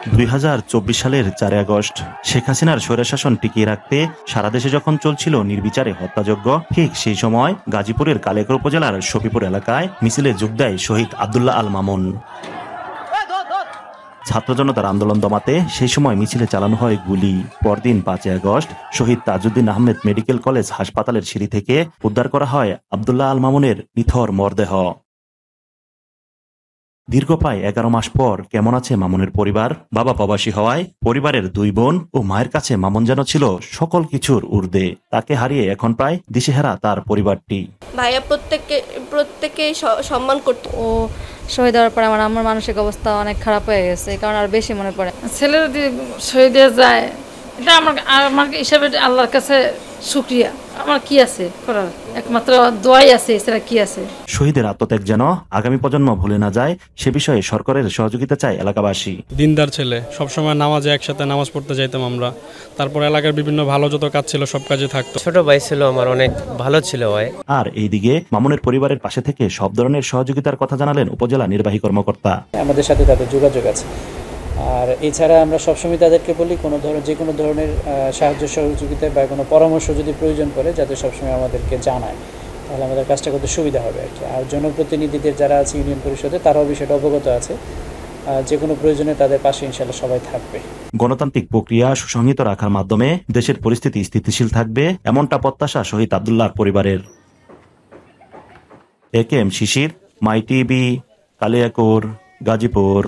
2024 সালের 4 আগস্ট শেখ হাসিনার স্বৈরশাসন টিকিয়ে রাখতে সারা দেশে যখন চলছিল নির্বিচারে হত্যাযজ্ঞ, ঠিক সেই সময় গাজীপুরের কালিয়াকৈর উপজেলার শফিপুর এলাকায় মিছিলে যোগ দেয় শহীদ আব্দুল্লাহ আল মামুন। ছাত্র জনতার আন্দোলন দমাতে সেই সময় মিছিলে চালানো হয় গুলি। পরদিন 5 আগস্ট শহীদ তাজউদ্দিন আহমেদ মেডিকেল কলেজ হাসপাতালের সিঁড়ি থেকে উদ্ধার করা হয় আব্দুল্লাহ আল মামুনের নিথর মরদেহ। দীর্ঘ প্রায় 11 মাস পর কেমন আছে মামুনের পরিবার? বাবা প্রবাসী হওয়ায় পরিবারের 2 বোন ও মায়ের কাছে মামুন যেন ছিল সকল কিছুর ঊর্ধ্বে। তাকে হারিয়ে এখন প্রায় দিশেহারা তার পরিবারটি। ভাইয়া প্রত্যেককে সম্মান করত। ও শহীদ হওয়ার পর আমার মানসিক অবস্থা অনেক খারাপ হয়ে গেছে, কারণ আর বেশি মনে পড়ে। ছেলের যদি শহীদ হয়ে যায়, এটা আমার হিসাবে আল্লাহর কাছে শুকরিয়া। আমার কি আছে করার, একমাত্র দোয়াই আছে, এছাড়া কি আছে। শহীদের আত্মত্যাগ যেন আগামী প্রজন্ম ভুলে না যায়, সে বিষয়ে সরকারের সহযোগিতা চায় এলাকাবাসী। দিনদার ছেলে, সবসময় নামাজে একসাথে নামাজ পড়তে যাইতাম আমরা। তারপর এলাকার বিভিন্ন ভালো যত কাজ ছিল সব কাজে থাকতো। ছোট ভাই ছিল আমার, অনেক ভালো ছিল ভাই। আর এইদিকে মামুনের পরিবারের পাশে থেকে সব ধরনের সহযোগিতার কথা জানালেন উপজেলা নির্বাহী কর্মকর্তা। আমাদের সাথে তাদের যোগাযোগ আছে, আর এছাড়া আমরা সবসময় তাদেরকে বলি যে কোনো ধরনের সাহায্য সহযোগিতা বা কোনো পরামর্শ যদি প্রয়োজন পড়ে যাতে সবসময় আমাদেরকে জানায়, তাহলে আমাদের কাজটা করতে সুবিধা হবে আর কি। আর জনপ্রতিনিধিদের যারা আছে ইউনিয়ন পরিষদে, তারাও বিষয়টা অবগত আছে, যে কোনো প্রয়োজনে তাদের পাশে ইনশাআল্লাহ সবাই থাকবে। গণতান্ত্রিক প্রক্রিয়া সুসংহত রাখার মাধ্যমে দেশের পরিস্থিতি স্থিতিশীল থাকবে, এমনটা প্রত্যাশা শহীদ আব্দুল্লাহর পরিবারের। একেএম শিশির, মাই টিভি, কালিয়াকৈর, গাজীপুর।